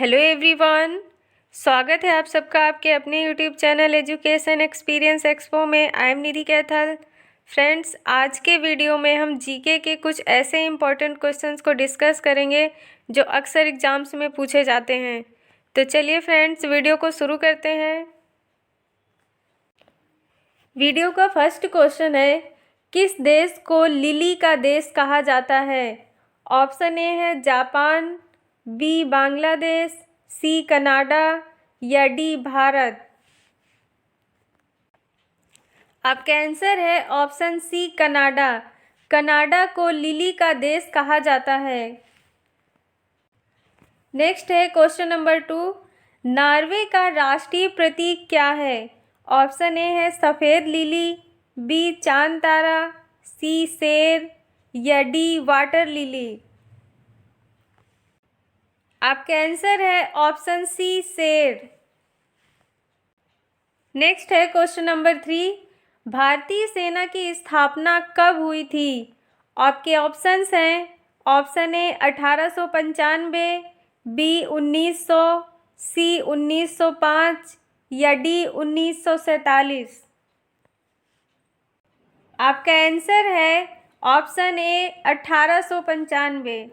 Hello everyone. स्वागत है आप सबका आपके अपने YouTube channel education experience expo में। I am Nidhi Kaithal. Friends, आज के वीडियो में हम जीके के कुछ ऐसे इंपॉर्टेंट क्वेश्चंस को डिस्कस करेंगे जो अक्सर एग्जाम्स में पूछे जाते हैं। तो चलिए फ्रेंड्स, वीडियो को शुरू करते हैं। वीडियो का फर्स्ट क्वेश्चन है, किस देश को लिली का देश कहा जाता है? ऑप्शन ए है Japan, B Bangladesh, C Canada या डी भारत। आपका आंसर है ऑप्शन सी कनाडा। कनाडा को लिली का देश कहा जाता है। नेक्स्ट है क्वेश्चन नंबर 2, नॉर्वे का राष्ट्रीय प्रतीक क्या है? ऑप्शन ए है सफ़ेद लिली, बी चांद तारा, सी शेर या डी वाटर लिली। आपका आंसर है ऑप्शन सी शेर। नेक्स्ट है क्वेश्चन नंबर 3, भारतीय सेना की स्थापना कब हुई थी? आपके ऑप्शंस हैं, ऑप्शन ए 1895, बी 1900, सी 1905 या डी 1947। आपका आंसर है ऑप्शन ए 1895।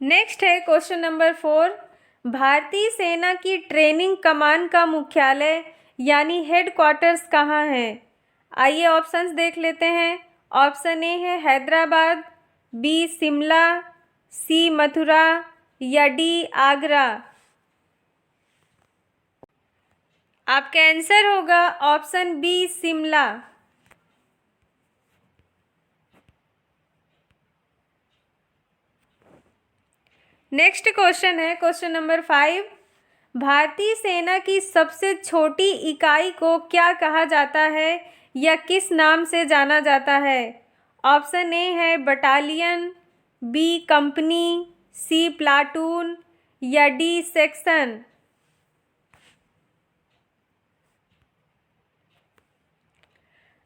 नेक्स्ट है क्वेश्चन नंबर 4, भारतीय सेना की ट्रेनिंग कमान का मुख्यालय यानी हेड क्वार्टर्स कहाँ है? आइए ऑप्शंस देख लेते हैं। ऑप्शन ए है हैदराबाद, बी शिमला, सी मथुरा या डी आगरा। आपका आंसर होगा option B Shimla. Next question है क्वेश्चन नंबर 5, भारतीय सेना की सबसे छोटी इकाई को क्या कहा जाता है या किस नाम से जाना जाता है? ऑप्शन ए है बटालियन, बी कंपनी, सी प्लाटून या डी सेक्शन।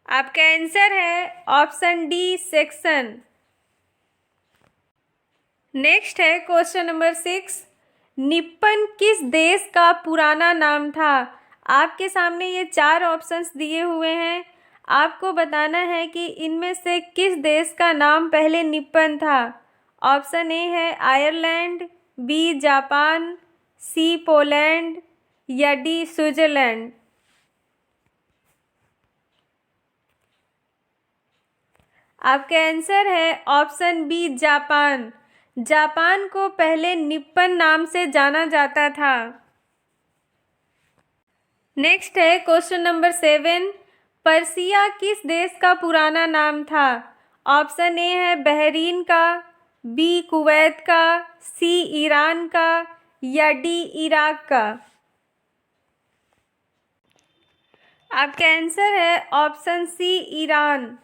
आपका आंसर है ऑप्शन डी सेक्शन। नेक्स्ट है क्वेश्चन नंबर 6, निप्पन किस देश का पुराना नाम था? आपके सामने ये 4 ऑप्शंस दिए हुए हैं। आपको बताना है कि इनमें से किस देश का नाम पहले निप्पन था। ऑप्शन ए है आयरलैंड, बी जापान, सी पोलैंड या डी स्विट्जरलैंड। आपका आंसर है ऑप्शन बी जापान। जापान को पहले निप्पन नाम से जाना जाता था। नेक्स्ट है क्वेश्चन नंबर 7, पर्सिया किस देश का पुराना नाम था? ऑप्शन ए है बहरीन का, बी कुवैत का, सी ईरान का या डी इराक का। आपका आंसर है option C Iran.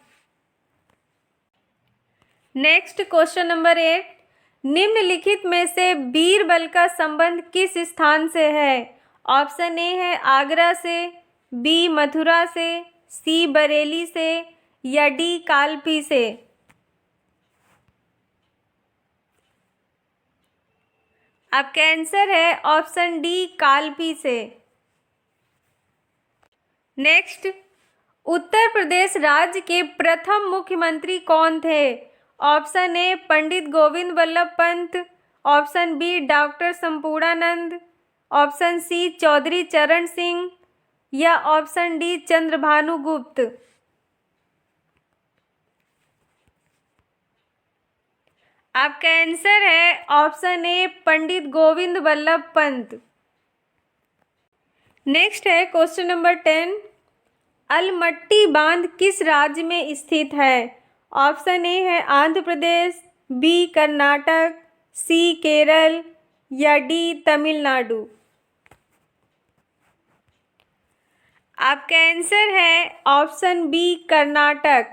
Next question number 8, निम्नलिखित में से बीरबल का संबंध किस स्थान से है? ऑप्शन ए है आगरा से, बी मथुरा से, सी बरेली से या डी कालपी से। आपका आंसर है ऑप्शन डी कालपी से। नेक्स्ट, उत्तर प्रदेश राज्य के प्रथम मुख्यमंत्री कौन थे? Option A Pandit Govind Vallabh Pant, option B doctor Sampurnanand, option C Chaudhary Charan Singh या ऑप्शन डी चंद्रभानु गुप्त। आपका आंसर है option A Pandit Govind Vallabh Pant. Next है क्वेश्चन नंबर 10, अलमट्टी बांध किस राज्य में स्थित है? ऑप्शन ए है आंध्र प्रदेश, बी कर्नाटक, सी केरल या डी तमिलनाडु। आपका आंसर है ऑप्शन बी कर्नाटक।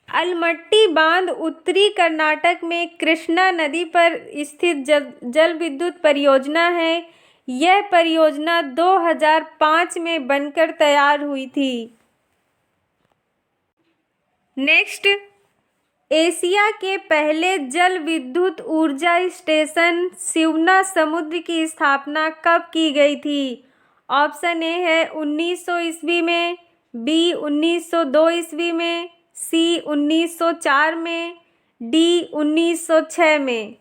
अलमट्टी बांध उत्तरी कर्नाटक में कृष्णा नदी पर स्थित जल विद्युत परियोजना है। यह परियोजना 2005 में बनकर तैयार हुई थी। नेक्स्ट, एशिया के पहले जल विद्युत ऊर्जा स्टेशन शिवना समुद्र की स्थापना कब की गई थी? ऑप्शन ए है 1900 ईस्वी में, बी 1902 ईस्वी में, सी 1904 में, डी 1906 में।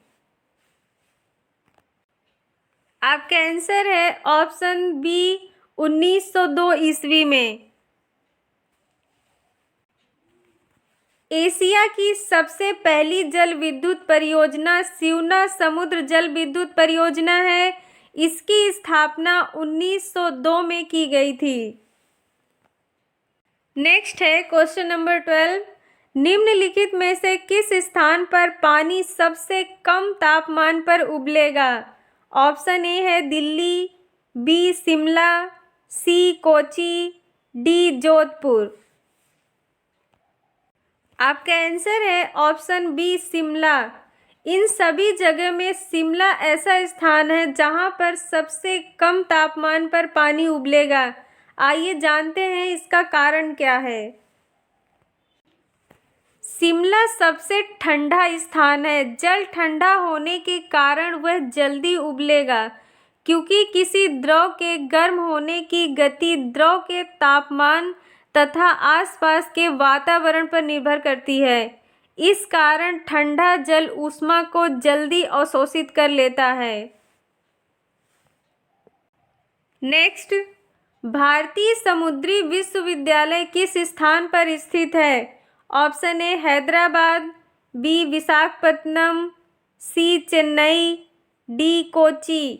आपका आंसर है ऑप्शन बी 1902 ईस्वी में। एशिया की सबसे पहली जल विद्युत परियोजना शिवना समुद्र जल विद्युत परियोजना है। इसकी स्थापना 1902 में की गई थी। नेक्स्ट है क्वेश्चन नंबर 12। निम्नलिखित में से किस स्थान पर पानी सबसे कम तापमान पर उबलेगा? ऑप्शन ए है दिल्ली, बी शिमला, सी कोची, डी जोधपुर। आपका आंसर है ऑप्शन बी शिमला। इन सभी जगह में शिमला ऐसा स्थान है जहां पर सबसे कम तापमान पर पानी उबलेगा। आइए जानते हैं इसका कारण क्या है। शिमला सबसे ठंडा स्थान है। जल ठंडा होने के कारण वह जल्दी उबलेगा, क्योंकि किसी द्रव के गर्म होने की गति द्रव के तापमान तथा आसपास के वातावरण पर निर्भर करती है। इस कारण ठंडा जल ऊष्मा को जल्दी अवशोषित कर लेता है। नेक्स्ट, भारतीय समुद्री विश्वविद्यालय किस स्थान पर स्थित है? Option A Hyderabad, B Visakhapatnam, C Chennai, D Kochi.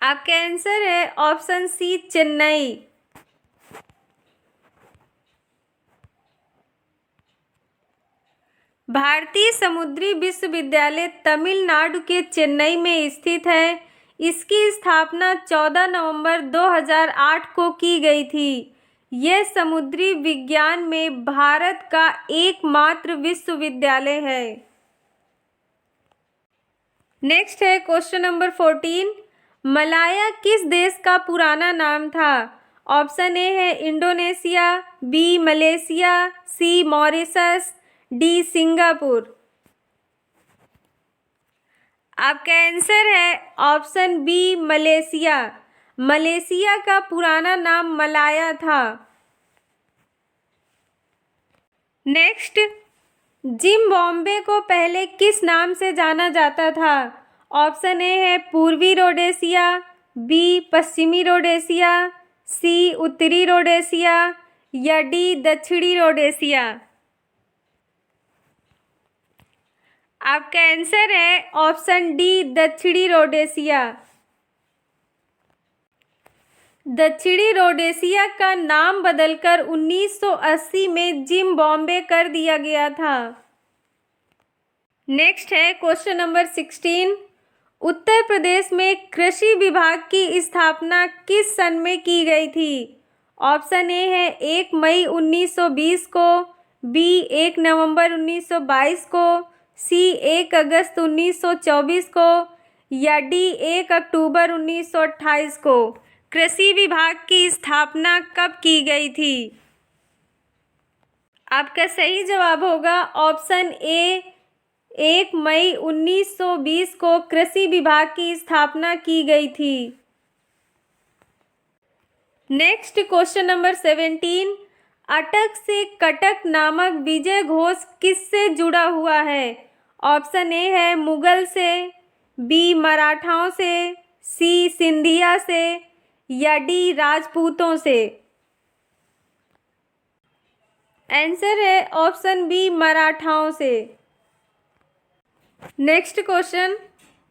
आपका आंसर है ऑप्शन सी चेन्नई। भारतीय समुद्री विश्वविद्यालय तमिलनाडु के चेन्नई में स्थित है। इसकी स्थापना 14 नवंबर 2008 को की गई थी। यह समुद्री विज्ञान में भारत का एकमात्र विश्वविद्यालय है। नेक्स्ट है क्वेश्चन नंबर 14। मलाया किस देश का पुराना नाम था? ऑप्शन ए है इंडोनेशिया, बी मलेशिया, सी मॉरिशस, डी सिंगापुर। आपका आंसर है ऑप्शन बी मलेशिया। मलेशिया का पुराना नाम मलाया था। नेक्स्ट, जिम्बाब्वे को पहले किस नाम से जाना जाता था? ऑप्शन ए है पूर्वी रोडेशिया, बी पश्चिमी रोडेशिया, सी उत्तरी रोडेशिया, या डी दक्षिणी रोडेशिया। आपका आंसर है ऑप्शन डी दक्षिणी रोडेशिया। दक्षिणी रोडेशिया का नाम बदलकर 1980 में जिम्बाब्वे कर दिया गया था। नेक्स्ट है क्वेश्चन नंबर 16। उत्तर प्रदेश में कृषि विभाग की स्थापना किस सन में की गई थी? ऑप्शन ए है 1 मई 1920 को, बी 1 नवंबर 1922 को, सी 1 अगस्त 1924 को, या डी 1 अक्टूबर 1928 को। कृषि विभाग की स्थापना कब की गई थी? आपका सही जवाब होगा ऑप्शन ए 1 मई 1920 को कृषि विभाग की स्थापना की गई थी। Next question number 17। अटक से कटक नामक विजय घोष किससे जुड़ा हुआ है? ऑप्शन ए है मुगल से, बी मराठाओं से, सी सिंधिया से, या डी राजपूतों से। आंसर है ऑप्शन बी मराठाओं से। नेक्स्ट क्वेश्चन,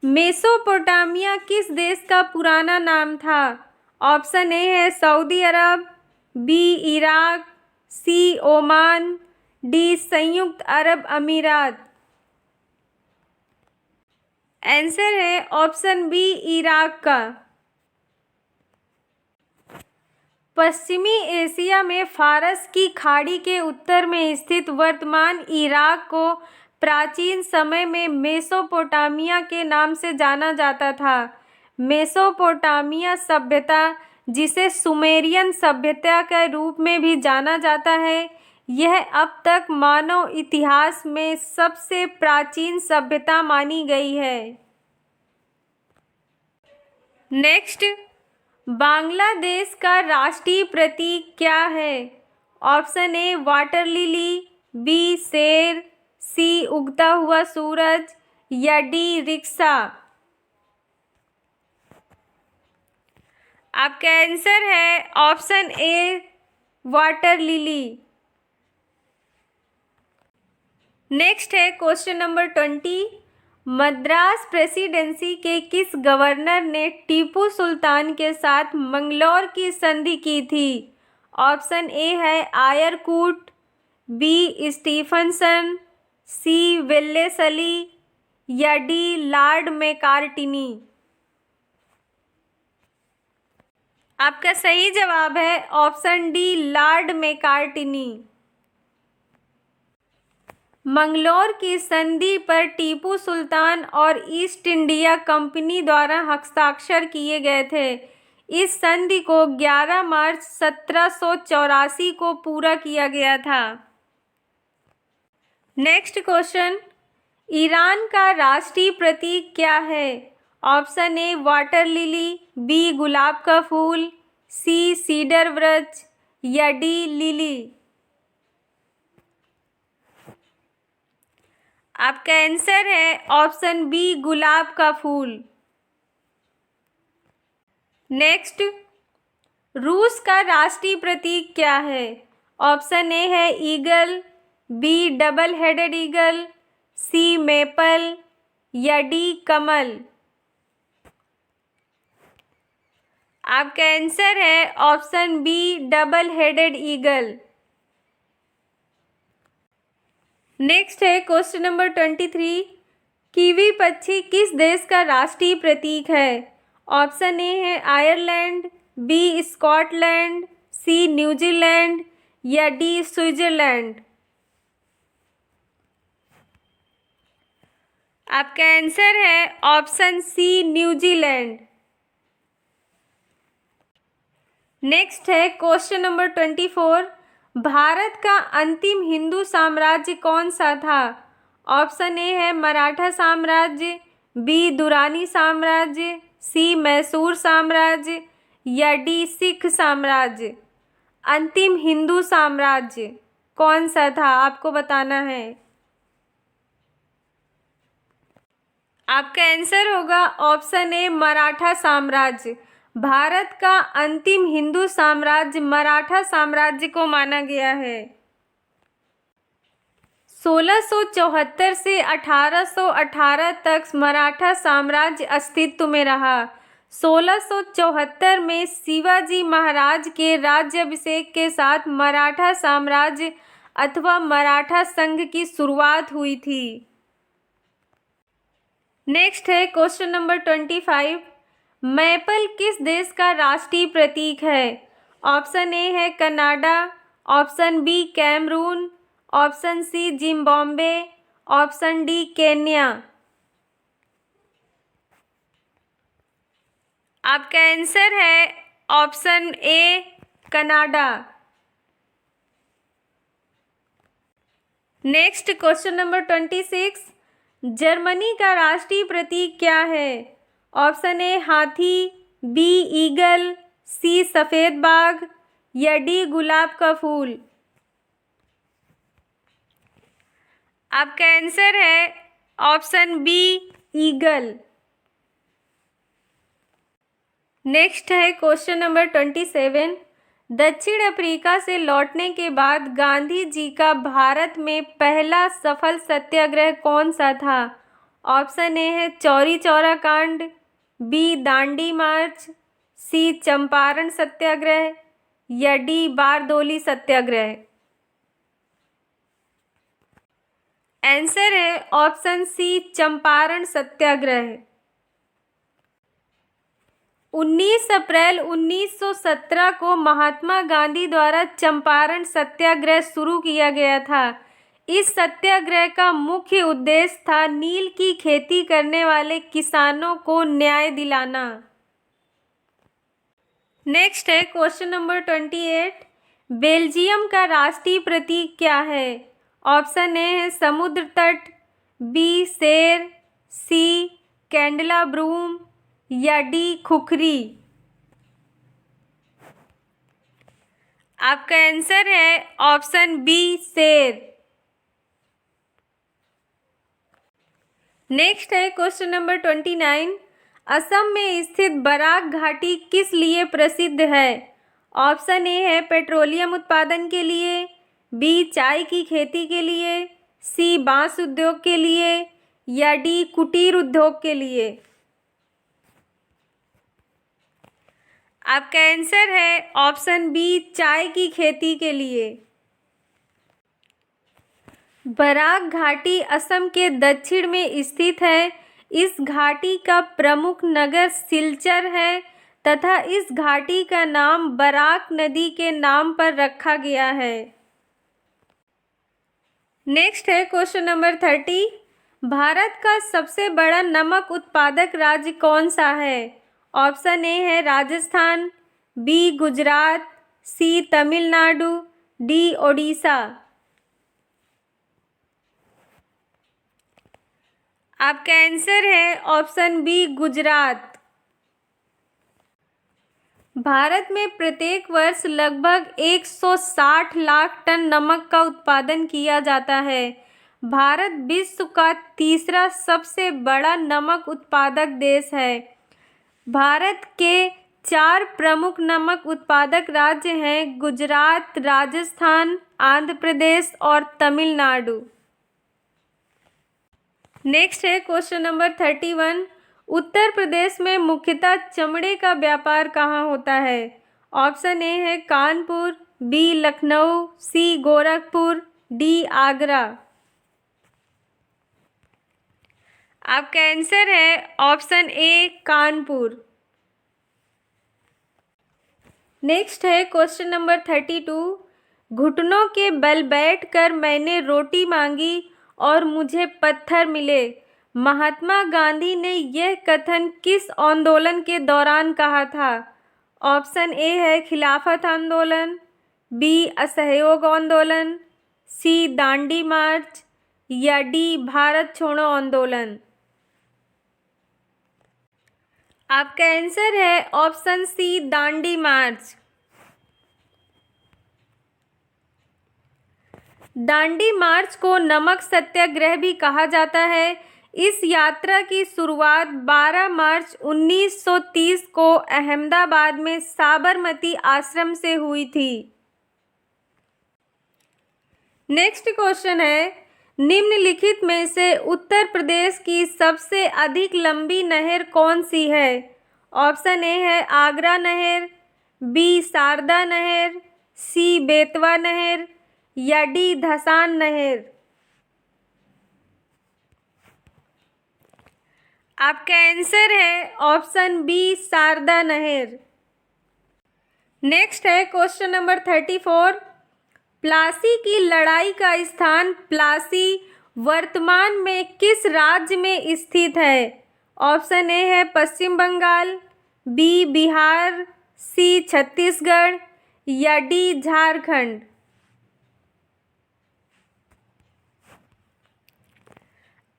मेसोपोटामिया किस देश का पुराना नाम था? ऑप्शन ए है सऊदी अरब, बी इराक, सी ओमान, डी संयुक्त अरब अमीरात। आंसर है ऑप्शन बी इराक का। पश्चिमी एशिया में फारस की खाड़ी के उत्तर में स्थित वर्तमान इराक को प्राचीन समय में मेसोपोटामिया के नाम से जाना जाता था। मेसोपोटामिया सभ्यता जिसे सुमेरियन सभ्यता के रूप में भी जाना जाता है, यह अब तक मानव इतिहास में सबसे प्राचीन सभ्यता मानी गई है। नेक्स्ट, बांग्लादेश का राष्ट्रीय प्रतीक क्या है? Option A water lily, B शेर, सी उगता हुआ सूरज या डी रिक्शा। आपका आंसर है option A water lily. Next है क्वेश्चन नंबर 20। मद्रास प्रेसिडेंसी के किस गवर्नर ने टीपू सुल्तान के साथ मंगलौर की संधि की थी? ऑप्शन ए है आयरकूट, बी स्टीफनसन, सी वेल्लेसली या डी लॉर्ड मैकार्टिनी। आपका सही जवाब है ऑप्शन डी लॉर्ड मैकार्टिनी। मंगलौर की संधि पर टीपू सुल्तान और ईस्ट इंडिया कंपनी द्वारा हस्ताक्षर किए गए थे। इस संधि को 11 मार्च 1784 को पूरा किया गया था। नेक्स्ट क्वेश्चन, ईरान का राष्ट्रीय प्रतीक क्या है? Option A water lily, B गुलाब का फूल, सी सीडर वृक्ष या डी लिली। आपका आंसर है ऑप्शन बी गुलाब का फूल। नेक्स्ट, रूस का राष्ट्रीय प्रतीक क्या है? ऑप्शन ए है eagle, B double headed eagle, C maple या डी कमल। आपका आंसर है option B double headed eagle. Next है क्वेश्चन नंबर 23। कीवी पक्षी किस देश का राष्ट्रीय प्रतीक है? ऑप्शन ए है आयरलैंड, बी स्कॉटलैंड, सी न्यूजीलैंड या डी स्विट्जरलैंड। आपका आंसर है ऑप्शन सी न्यूजीलैंड। नेक्स्ट है क्वेश्चन नंबर 24। भारत का अंतिम हिंदू साम्राज्य कौन सा था? ऑप्शन ए है मराठा साम्राज्य, बी दुरानी साम्राज्य, सी मैसूर साम्राज्य या डी सिख साम्राज्य। अंतिम हिंदू साम्राज्य कौन सा था आपको बताना है। आपका आंसर होगा ऑप्शन ए मराठा साम्राज्य। भारत का अंतिम हिंदू साम्राज्य मराठा साम्राज्य को माना गया है। 1674 से 1818 तक मराठा साम्राज्य अस्तित्व में रहा। 1674 में शिवाजी महाराज के राज्याभिषेक के साथ मराठा साम्राज्य अथवा मराठा संघ की शुरुआत हुई थी। नेक्स्ट है क्वेश्चन नंबर 25। मैपल किस देश का राष्ट्रीय प्रतीक है? ऑप्शन ए है Canada, option B Cameroon, option C Zimbabwe, option D Kenya. आपका आंसर है option A Canada. Next question number 26। Germany का राष्ट्रीय प्रतीक क्या है? ऑप्शन ए हाथी, बी ईगल, सी सफ़ेद बाघ या डी गुलाब का फूल। आपका आंसर है ऑप्शन बी ईगल। नेक्स्ट है क्वेश्चन नंबर 27। दक्षिण अफ्रीका से लौटने के बाद गांधी जी का भारत में पहला सफल सत्याग्रह कौन सा था? ऑप्शन ए है चौरी चौरा कांड, बी दांडी मार्च, सी चंपारण सत्याग्रह या डी बारदोली सत्याग्रह। आंसर है ऑप्शन सी चंपारण सत्याग्रह। 19 अप्रैल 1917 को महात्मा गांधी द्वारा चंपारण सत्याग्रह शुरू किया गया था। इस सत्याग्रह का मुख्य उद्देश्य था नील की खेती करने वाले किसानों को न्याय दिलाना। नेक्स्ट है क्वेश्चन नंबर 28। बेल्जियम का राष्ट्रीय प्रतीक क्या है? ऑप्शन ए है समुद्र तट, बी शेर, सी कैंडला ब्रूम या डी खुखरी। आपका आंसर है ऑप्शन बी शेर। नेक्स्ट है क्वेश्चन नंबर 29। असम में स्थित बराक घाटी किस लिए प्रसिद्ध है? ऑप्शन ए है पेट्रोलियम उत्पादन के लिए, बी चाय की खेती के लिए, सी बांस उद्योग के लिए या डी कुटीर उद्योग के लिए। आपका आंसर है ऑप्शन बी चाय की खेती के लिए। बराक घाटी असम के दक्षिण में स्थित है। इस घाटी का प्रमुख नगर सिलचर है तथा इस घाटी का नाम बराक नदी के नाम पर रखा गया है। नेक्स्ट है क्वेश्चन नंबर 30। भारत का सबसे बड़ा नमक उत्पादक राज्य कौन सा है? ऑप्शन ए है राजस्थान, बी गुजरात, सी तमिलनाडु, डी ओडिशा। आपका आंसर है ऑप्शन बी गुजरात। भारत में प्रत्येक वर्ष लगभग 160 लाख टन नमक का उत्पादन किया जाता है। भारत विश्व का तीसरा सबसे बड़ा नमक उत्पादक देश है। भारत के 4 प्रमुख नमक उत्पादक राज्य हैं गुजरात, राजस्थान, आंध्र प्रदेश और तमिलनाडु। नेक्स्ट है क्वेश्चन नंबर 31। उत्तर प्रदेश में मुख्यतः चमड़े का व्यापार कहाँ होता है? ऑप्शन ए है कानपुर, बी लखनऊ, सी गोरखपुर, डी आगरा। आपका आंसर है ऑप्शन ए कानपुर। नेक्स्ट है क्वेश्चन नंबर 32। घुटनों के बल बैठकर मैंने रोटी मांगी और मुझे पत्थर मिले। महात्मा गांधी ने यह कथन किस आंदोलन के दौरान कहा था? ऑप्शन ए है खिलाफत आंदोलन, बी असहयोग आंदोलन, सी दांडी मार्च या डी भारत छोड़ो आंदोलन। आपका आंसर है ऑप्शन सी दांडी मार्च। दांडी मार्च को नमक सत्याग्रह भी कहा जाता है। इस यात्रा की शुरुआत 12 मार्च 1930 को अहमदाबाद में साबरमती आश्रम से हुई थी। नेक्स्ट क्वेश्चन है, निम्नलिखित में से उत्तर प्रदेश की सबसे अधिक लंबी नहर कौन सी है? ऑप्शन ए है आगरा नहर, बी शारदा नहर, सी बेतवा नहर या डी धसान नहर। आपका आंसर है ऑप्शन बी शारदा नहर। नेक्स्ट है क्वेश्चन नंबर 34। प्लासी की लड़ाई का स्थान प्लासी वर्तमान में किस राज्य में स्थित है? ऑप्शन ए है पश्चिम बंगाल, बी बिहार, सी छत्तीसगढ़ या डी झारखंड।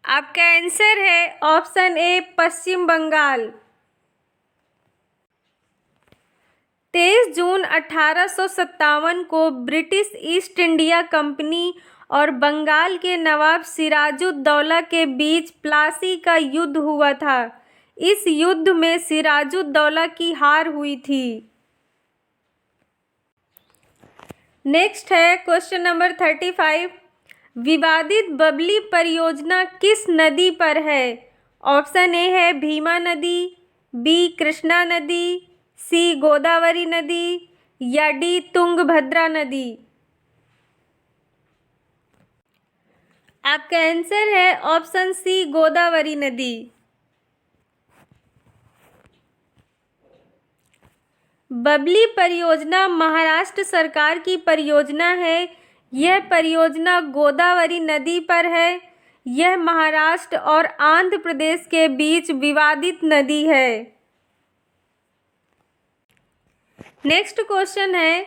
आपका आंसर है ऑप्शन ए पश्चिम बंगाल। 23 जून 1857 को ब्रिटिश ईस्ट इंडिया कंपनी और बंगाल के नवाब सिराजुद्दौला के बीच प्लासी का युद्ध हुआ था। इस युद्ध में सिराजुद्दौला की हार हुई थी। नेक्स्ट है क्वेश्चन नंबर 35। विवादित बबली परियोजना किस नदी पर है? ऑप्शन ए है भीमा नदी, बी कृष्णा नदी, सी गोदावरी नदी या डी तुंगभद्रा नदी। आपका आंसर है ऑप्शन सी गोदावरी नदी। बबली परियोजना महाराष्ट्र सरकार की परियोजना है। यह परियोजना गोदावरी नदी पर है। यह महाराष्ट्र और आंध्र प्रदेश के बीच विवादित नदी है। नेक्स्ट क्वेश्चन है,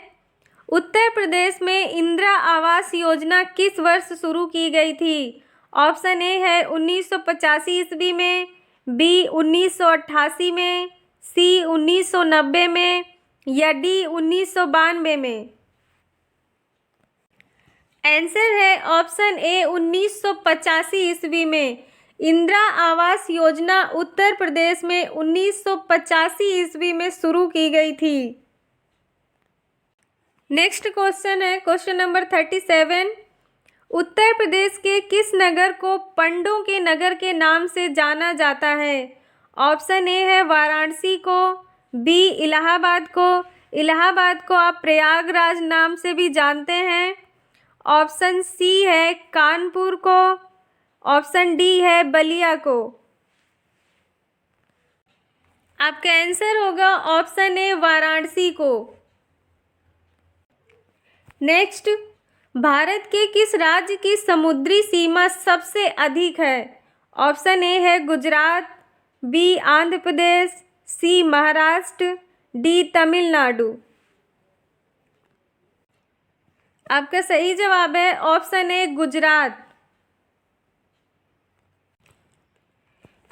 उत्तर प्रदेश में इंदिरा आवास योजना किस वर्ष शुरू की गई थी? ऑप्शन ए है 1985 ईस्वी में, बी 1988 में, सी 1990 में या डी 1992 में। आंसर है ऑप्शन ए 1985 ईस्वी में। इंदिरा आवास योजना उत्तर प्रदेश में 1985 ईस्वी में शुरू की गई थी। नेक्स्ट क्वेश्चन है क्वेश्चन नंबर 37। उत्तर प्रदेश के किस नगर को पंडों के नगर के नाम से जाना जाता है? ऑप्शन ए है वाराणसी को, बी इलाहाबाद को, इलाहाबाद को आप प्रयागराज नाम से भी जानते हैं, ऑप्शन सी है कानपुर को, ऑप्शन डी है बलिया को। आपका आंसर होगा ऑप्शन ए वाराणसी को। नेक्स्ट, भारत के किस राज्य की समुद्री सीमा सबसे अधिक है? ऑप्शन ए है गुजरात, बी आंध्र प्रदेश, सी महाराष्ट्र, डी तमिलनाडु। आपका सही जवाब है ऑप्शन ए गुजरात।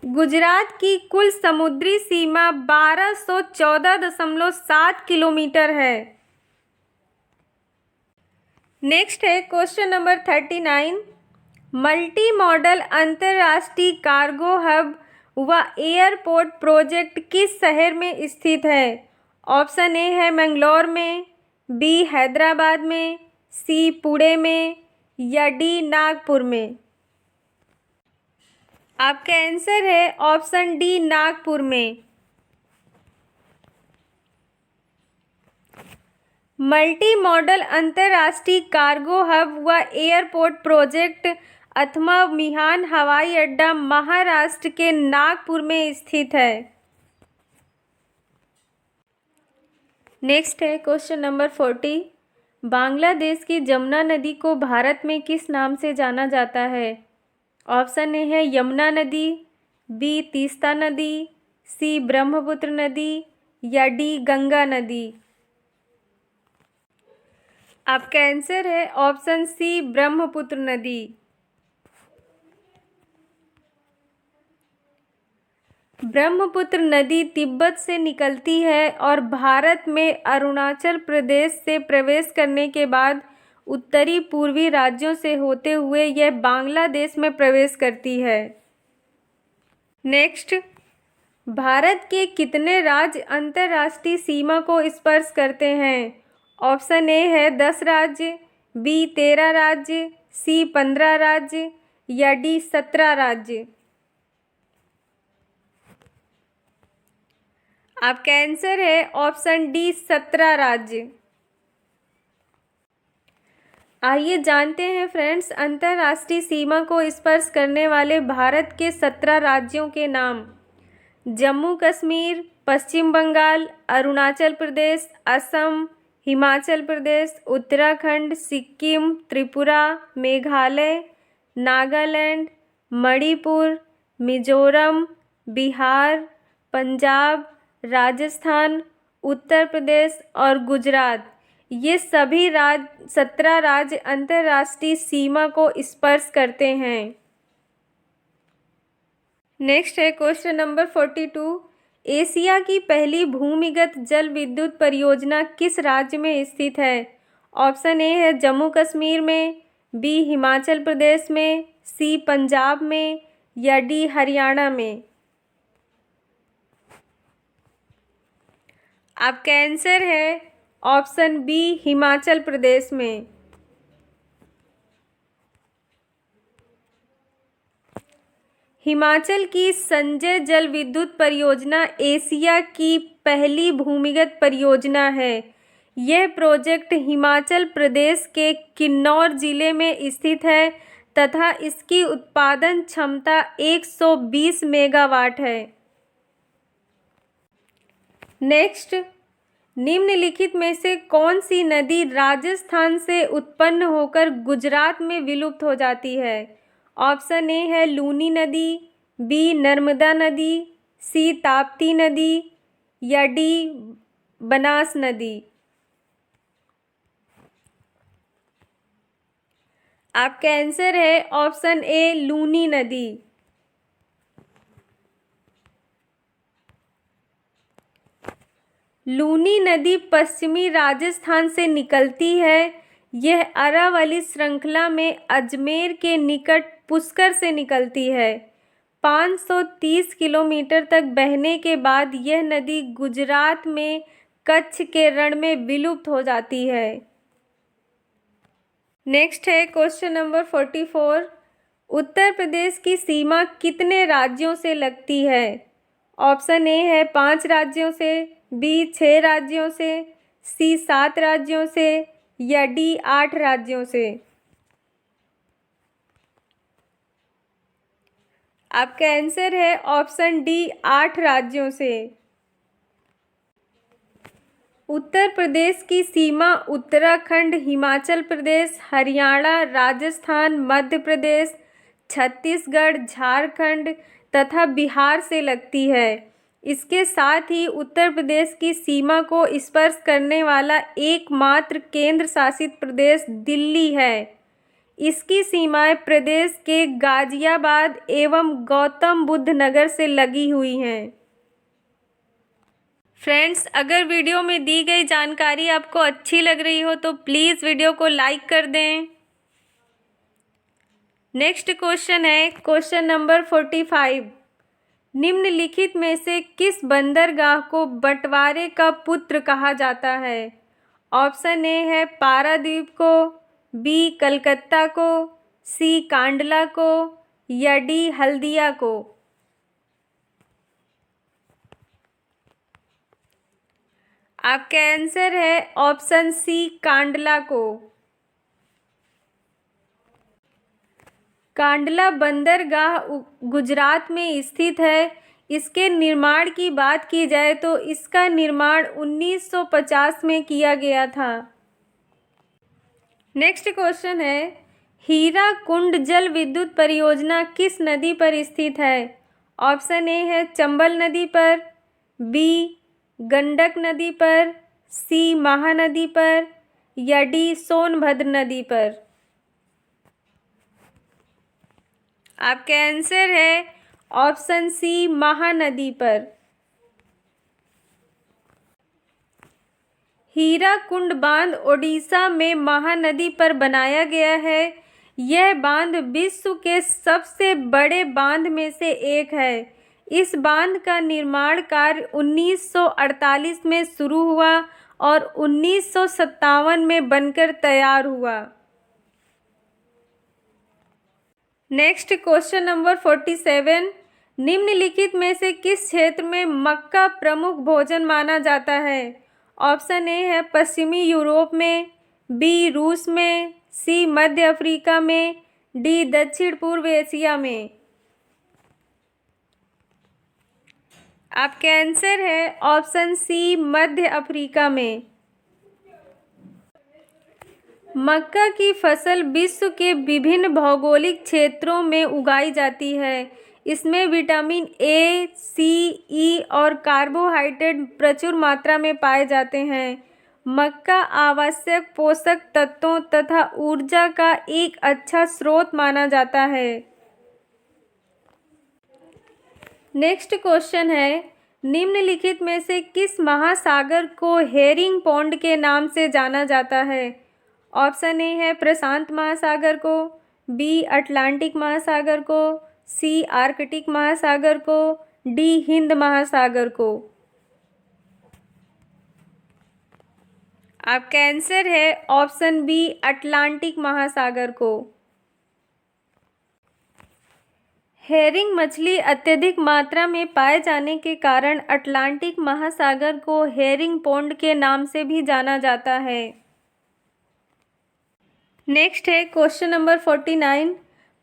गुजरात की कुल समुद्री सीमा 1214.7 किलोमीटर है। नेक्स्ट है क्वेश्चन नंबर 39। मल्टी मॉडल अंतर्राष्ट्रीय कार्गो हब व एयरपोर्ट प्रोजेक्ट किस शहर में स्थित है? ऑप्शन ए है मंगलौर में, बी हैदराबाद में, सी पुणे में या डी नागपुर में। आपका आंसर है ऑप्शन डी नागपुर में। मल्टी मॉडल अंतर्राष्ट्रीय कार्गो हब व एयरपोर्ट प्रोजेक्ट अथवा मिहान हवाई अड्डा महाराष्ट्र के नागपुर में स्थित है। नेक्स्ट है क्वेश्चन नंबर 40। बांग्लादेश की जमुना नदी को भारत में किस नाम से जाना जाता है? ऑप्शन ए है यमुना नदी, बी तीस्ता नदी, सी ब्रह्मपुत्र नदी या डी गंगा नदी। आपका आंसर है ऑप्शन सी ब्रह्मपुत्र नदी। ब्रह्मपुत्र नदी तिब्बत से निकलती है और भारत में अरुणाचल प्रदेश से प्रवेश करने के बाद उत्तरी पूर्वी राज्यों से होते हुए यह बांग्लादेश में प्रवेश करती है। नेक्स्ट, भारत के कितने राज्य अंतर्राष्ट्रीय सीमा को स्पर्श करते हैं? ऑप्शन ए है 10 राज्य, बी 13 राज्य, सी 15 राज्य या डी 17 राज्य। आपका आंसर है ऑप्शन डी 17 राज्य। आइए जानते हैं फ्रेंड्स अंतर्राष्ट्रीय सीमा को स्पर्श करने वाले भारत के 17 राज्यों के नाम। जम्मू कश्मीर, पश्चिम बंगाल, अरुणाचल प्रदेश, असम, हिमाचल प्रदेश, उत्तराखंड, सिक्किम, त्रिपुरा, मेघालय, नागालैंड, मणिपुर, मिजोरम, बिहार, पंजाब, राजस्थान, उत्तर प्रदेश और गुजरात। ये सभी 17 राज्य अंतर्राष्ट्रीय सीमा को स्पर्श करते हैं। नेक्स्ट है क्वेश्चन नंबर 42। एशिया की पहली भूमिगत जल विद्युत परियोजना किस राज्य में स्थित है? ऑप्शन ए है जम्मू कश्मीर में, बी हिमाचल प्रदेश में, सी पंजाब में या डी हरियाणा में। आपका आंसर है ऑप्शन बी हिमाचल प्रदेश में। हिमाचल की संजय जल विद्युत परियोजना एशिया की पहली भूमिगत परियोजना है। यह प्रोजेक्ट हिमाचल प्रदेश के किन्नौर जिले में स्थित है तथा इसकी उत्पादन क्षमता 120 मेगावाट है। नेक्स्ट, निम्नलिखित में से कौन सी नदी राजस्थान से उत्पन्न होकर गुजरात में विलुप्त हो जाती है? ऑप्शन ए है लूनी नदी, बी नर्मदा नदी, सी ताप्ती नदी या डी बनास नदी। आपका आंसर है ऑप्शन ए लूनी नदी। लूनी नदी पश्चिमी राजस्थान से निकलती है। यह अरावली श्रृंखला में अजमेर के निकट पुष्कर से निकलती है। 530 किलोमीटर तक बहने के बाद यह नदी गुजरात में कच्छ के रण में विलुप्त हो जाती है। नेक्स्ट है क्वेश्चन नंबर 44। उत्तर प्रदेश की सीमा कितने राज्यों से लगती है? ऑप्शन ए है 5 राज्यों से, बी 6 राज्यों से, सी 7 राज्यों से या डी 8 राज्यों से। आपका आंसर है ऑप्शन डी 8 राज्यों से। उत्तर प्रदेश की सीमा उत्तराखंड, हिमाचल प्रदेश, हरियाणा, राजस्थान, मध्य प्रदेश, छत्तीसगढ़, झारखंड तथा बिहार से लगती है। इसके साथ ही उत्तर प्रदेश की सीमा को स्पर्श करने वाला एकमात्र केंद्र शासित प्रदेश दिल्ली है। इसकी सीमाएं प्रदेश के गाजियाबाद एवं गौतम बुद्ध नगर से लगी हुई हैं। फ्रेंड्स, अगर वीडियो में दी गई जानकारी आपको अच्छी लग रही हो तो प्लीज़ वीडियो को लाइक कर दें। नेक्स्ट क्वेश्चन है क्वेश्चन नंबर 45। निम्नलिखित में से किस बंदरगाह को बंटवारे का पुत्र कहा जाता है? ऑप्शन ए है पारादीप को, बी कलकत्ता को, सी कांडला को या डी हल्दिया को। आपका आंसर है ऑप्शन सी कांडला को। कांडला बंदरगाह गुजरात में स्थित है। इसके निर्माण की बात की जाए तो इसका निर्माण 1950 में किया गया था। नेक्स्ट क्वेश्चन है हीराकुंड जल विद्युत परियोजना किस नदी पर स्थित है? ऑप्शन ए है चंबल नदी पर, बी गंडक नदी पर, सी महानदी पर या डी सोनभद्र नदी पर। आपका आंसर है ऑप्शन सी महानदी पर। हीराकुंड बांध ओडिशा में महानदी पर बनाया गया है। यह बांध विश्व के सबसे बड़े बांध में से एक है। इस बांध का निर्माण कार्य 1948 में शुरू हुआ और 1957 में बनकर तैयार हुआ। Next question number 47। निम्नलिखित में से किस क्षेत्र में मक्का प्रमुख भोजन माना जाता है? ऑप्शन ए है पश्चिमी यूरोप में, बी रूस में, सी मध्य अफ्रीका में, डी दक्षिण पूर्व एशिया में। आपका आंसर है ऑप्शन सी मध्य अफ्रीका में। मक्का की फसल विश्व के विभिन्न भौगोलिक क्षेत्रों में उगाई जाती है। इसमें विटामिन ए, सी, ई और कार्बोहाइड्रेट प्रचुर मात्रा में पाए जाते हैं। मक्का आवश्यक पोषक तत्वों तथा ऊर्जा का एक अच्छा स्रोत माना जाता है। नेक्स्ट क्वेश्चन है निम्नलिखित में से किस महासागर को हेरिंग पॉन्ड के नाम से जाना जाता है? ऑप्शन ए है प्रशांत महासागर को, बी अटलांटिक महासागर को, सी आर्कटिक महासागर को, डी हिंद महासागर को। आपका आंसर है ऑप्शन बी अटलांटिक महासागर को। हेरिंग मछली अत्यधिक मात्रा में पाए जाने के कारण अटलांटिक महासागर को हेरिंग पॉन्ड के नाम से भी जाना जाता है। नेक्स्ट है क्वेश्चन नंबर 49।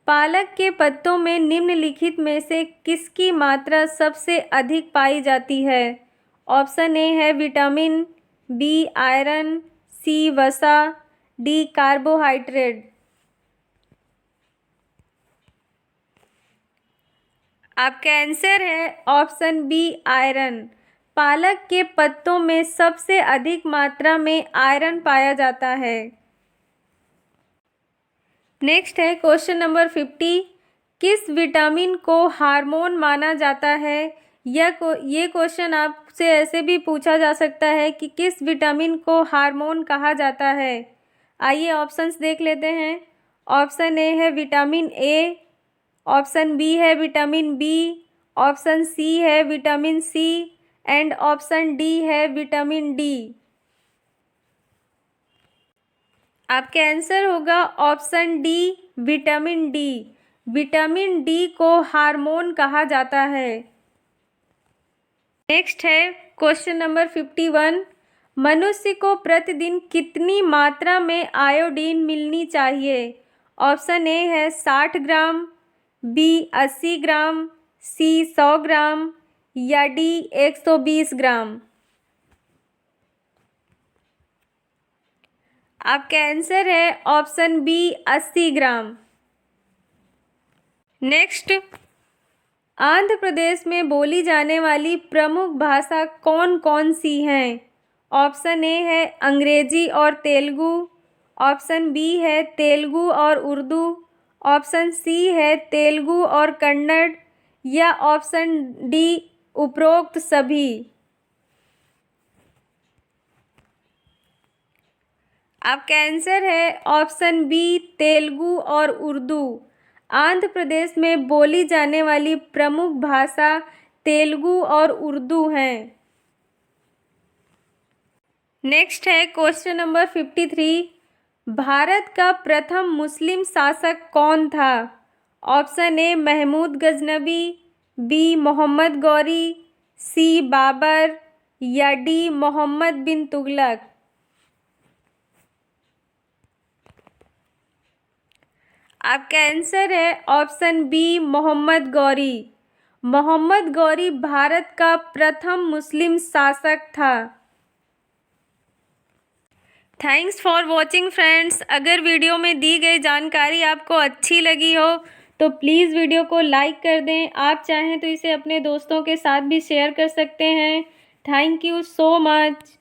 पालक के पत्तों में निम्नलिखित में से किसकी मात्रा सबसे अधिक पाई जाती है? ऑप्शन ए है विटामिन, बी आयरन, सी वसा, डी कार्बोहाइड्रेट। आपका आंसर है ऑप्शन बी आयरन। पालक के पत्तों में सबसे अधिक मात्रा में आयरन पाया जाता है? नेक्स्ट है क्वेश्चन नंबर 50। किस विटामिन को हार्मोन माना जाता है? ये क्वेश्चन आपसे ऐसे भी पूछा जा सकता है कि किस विटामिन को हार्मोन कहा जाता है? आइए ऑप्शंस देख लेते हैं। ऑप्शन ए है विटामिन ए, ऑप्शन बी है विटामिन बी, ऑप्शन सी है vitamin C and option D है विटामिन डी। आपका आंसर होगा option D vitamin D. Vitamin D को हार्मोन कहा जाता है। नेक्स्ट है क्वेश्चन नंबर 51। मनुष्य को प्रतिदिन कितनी मात्रा में आयोडीन मिलनी चाहिए? ऑप्शन ए है 60 ग्राम, बी 80 ग्राम, सी 100 ग्राम या डी 120 ग्राम। आपका आंसर है ऑप्शन बी 80 ग्राम। नेक्स्ट, आंध्र प्रदेश में बोली जाने वाली प्रमुख भाषा कौन कौन सी हैं? ऑप्शन ए है अंग्रेजी और तेलुगु, ऑप्शन बी है तेलुगु और उर्दू, ऑप्शन सी है तेलुगु और कन्नड़ या ऑप्शन डी उपरोक्त सभी। आपका आंसर है ऑप्शन बी तेलुगु और उर्दू। आंध्र प्रदेश में बोली जाने वाली प्रमुख भाषा तेलुगु और उर्दू हैं। नेक्स्ट है क्वेश्चन नंबर 53। भारत का प्रथम मुस्लिम शासक कौन था? Option A Mahmud Ghaznavi, B Mohammad Ghori, C Babur या डी मोहम्मद बिन तुगलक। आपका आंसर है ऑप्शन बी मोहम्मद गौरी। मोहम्मद गौरी भारत का प्रथम मुस्लिम शासक था। Thanks for watching friends. अगर वीडियो में दी गई जानकारी आपको अच्छी लगी हो तो प्लीज़ वीडियो को लाइक कर दें। आप चाहें तो इसे अपने दोस्तों के साथ भी शेयर कर सकते हैं। Thank you so much.